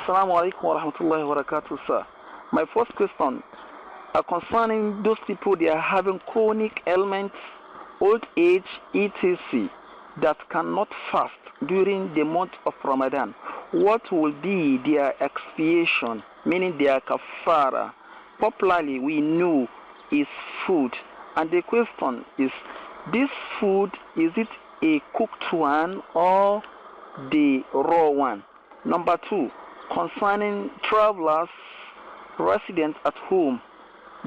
Assalamu alaikum wa rahmatullahi wa barakatuh, sir. My first question concerning those people they are having chronic ailments, old age, etc. that cannot fast during the month of Ramadan. What will be their expiation, meaning their kafara? Popularly, we know is food. And the question is, this food, is it a cooked one or the raw one? Number two, concerning travelers residents at home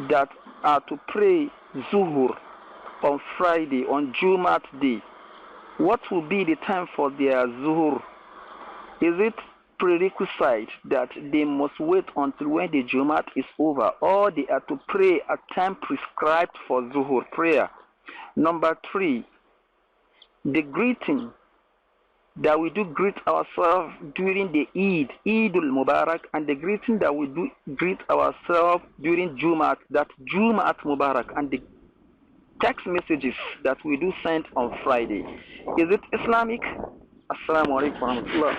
that are to pray Zuhur on Friday, on Jumaht day, what will be the time for their Zuhur? Is it prerequisite that they must wait until when the Jumaht is over, or they are to pray at time prescribed for Zuhur prayer? Number three, the greeting that we do greet ourselves during the Eidul Mubarak, and the greeting that we do greet ourselves during Jumaat, that Jumaat Mubarak, and the text messages that we do send on Friday. Is it Islamic? Assalamu alaikum wa rahmatullah.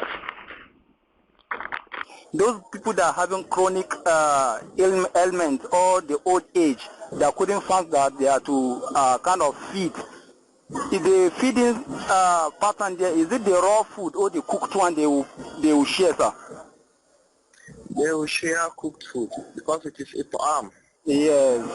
Those people that are having chronic ailment or the old age, that couldn't fast, that they are to kind of feed. Is the feeding pattern there, is it the raw food or the cooked one they will share, sir? They will share cooked food because it is it'am. Yes.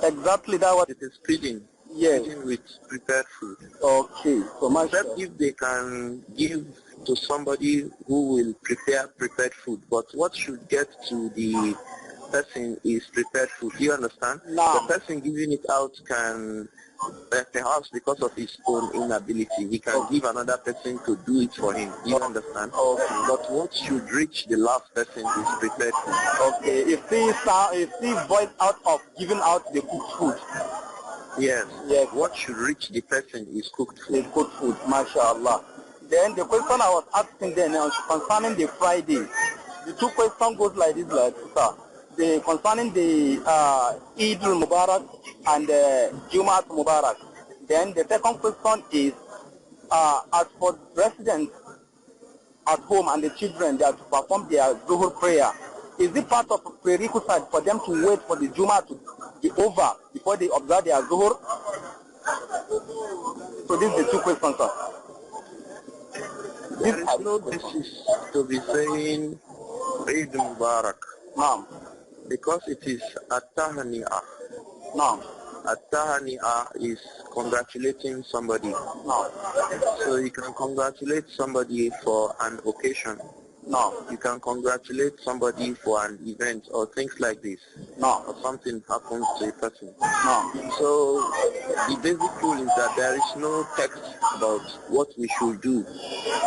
Exactly that what it is feeding. Yes. Feeding with prepared food. Okay. So much. Except if they can give to somebody who will prepare prepared food. But what should get to the person is prepared food. Do you understand? No. The person giving it out can, perhaps because of his own inability, he can give another person to do it for him. Do you understand? Okay. But what should reach the last person is prepared food. Okay. If he voice out of giving out the cooked food. Yes. Yes. What should reach the person is cooked food. Is cooked food. MashaAllah. Then the question I was asking then concerning the Friday. The two questions goes like this, like, sir. Concerning the Eidul Mubarak and Jumaat Mubarak. Then the second question is, as for residents at home and the children that to perform their Zuhur prayer, is it part of a prerequisite for them to wait for the Jumaat to be over before they observe their Zuhur? So these are the two questions, sir. There is no basis to be saying Eidul Mubarak. Ma'am. Because it is at-tahni'ah. No. At-tahni'ah is congratulating somebody. No. So you can congratulate somebody for an occasion. No. You can congratulate somebody for an event or things like this. No. Or something happens to a person. No. So the basic rule is that there is no text about what we should do.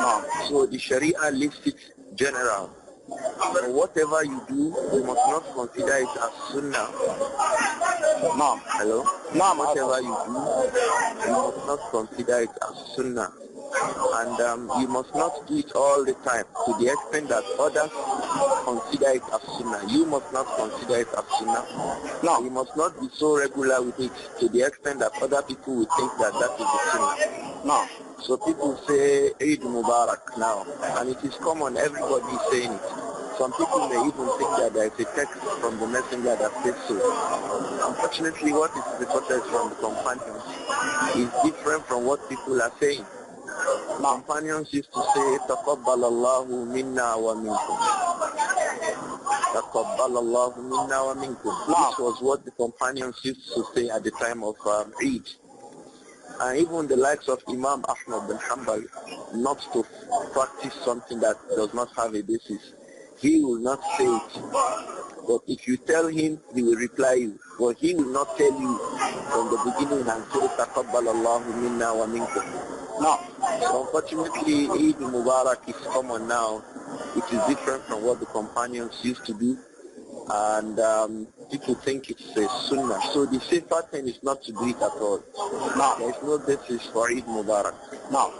No. So the Sharia leaves it general. So whatever you do, you must not consider it as sunnah. No. Hello? No. Whatever you do, you must not consider it as sunnah. And you must not do it all the time to the extent that others consider it as sunnah. You must not consider it as sunnah. No. You must not be so regular with it to the extent that other people will think that that is the sunnah. No. So people say Eid Mubarak now, and it is common, everybody is saying it. Some people may even think that there is a text from the messenger that says so. Unfortunately, what is reported from the companions is different from what people are saying. The companions used to say, تَقَبَّلَ اللَّهُ مِنَّا وَمِنْكُمْ. تَقَبَّلَ اللَّهُ مِنَّا وَمِنْكُمْ. This was what the companions used to say at the time of Eid. And even the likes of Imam Ahmad bin Hanbal, not to practice something that does not have a basis. He will not say it. But if you tell him, he will reply you. But he will not tell you from the beginning and say, تَقَبَّلَ اللَّهُ مِنَّا وَمِنْكُمْ. No. So unfortunately, Eid Mubarak is common now. It is different from what the companions used to do. And people think it's a sunnah. So the safer thing is not to do it at all. No. There is no basis for Eid Mubarak. No.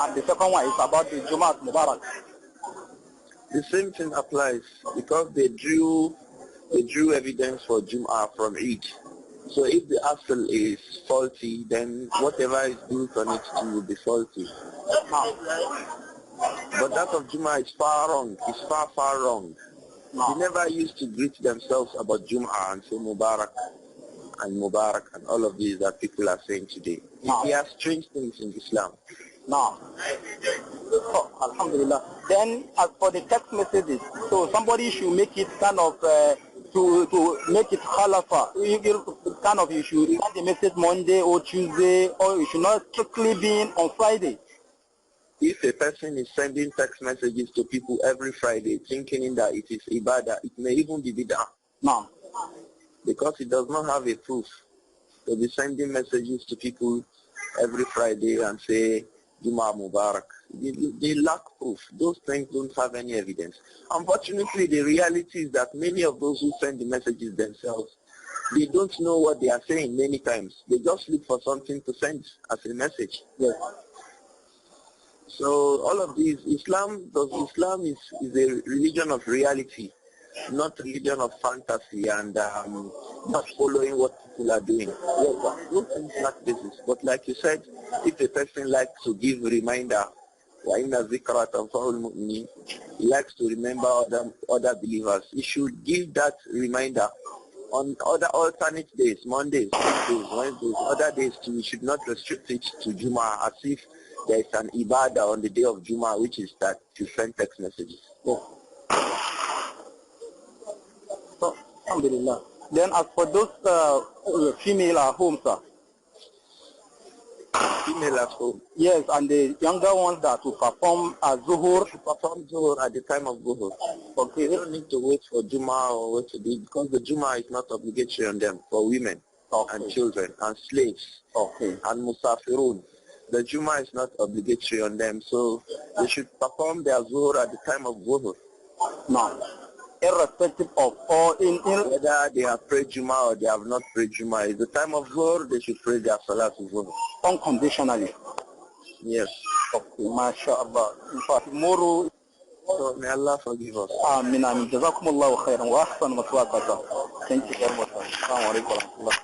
And the second one is about the Jumaat Mubarak. The same thing applies because they drew evidence for Jum'ah from Eid. So if the asl is faulty, then whatever is built on it too will be faulty. But that of Jummah is far wrong. It's far, far wrong. They never used to greet themselves about Jum'ah and say Mubarak and all of these that people are saying today. They are strange things in Islam. No. Oh, Alhamdulillah. Then as for the text messages, so somebody should make it kind of to make it khalafa. You should send the message Monday or Tuesday, or you should not strictly be on Friday. If a person is sending text messages to people every Friday thinking that it is ibadah, it may even be bid'ah. No. Because it does not have a proof to be sending messages to people every Friday and say, Jummah Mubarak. They lack proof. Those things don't have any evidence. Unfortunately, the reality is that many of those who send the messages themselves, they don't know what they are saying many times. They just look for something to send as a message. Yes. So all of these, Islam is a religion of reality, not religion of fantasy and not following what people are doing. Yes, those things lack basis. But like you said, if a person likes to give reminder, he likes to remember other believers, he should give that reminder on other alternate days, Mondays, Tuesdays, Wednesdays, other days too. We should not restrict it to Jummah as if there is an ibadah on the day of Jummah, which is that you send text messages. Yes. So, alhamdulillah. Then as for those female at home, sir. Female at home? Yes, and the younger ones that will perform at Zuhur. Perform Zuhur at the time of Zuhur. Okay, they don't need to wait for Jummah or wait to do, because the Jummah is not obligatory on them for women and children and slaves and Musafirun. The Jummah is not obligatory on them, so they should perform their Zuhur at the time of Zuhur. No. Irrespective of all whether they have prayed Jummah or they have not prayed Jummah. It's the time of Zuhur, they should pray their Salat Zuhur. Unconditionally. Yes. Okay, mashallah. In fact, tomorrow. So may Allah forgive us. Amin. Jazakumullahu khairan wa ahsan maswaqata. Thank you very much. Assalamu alaikum wa rahmatullah.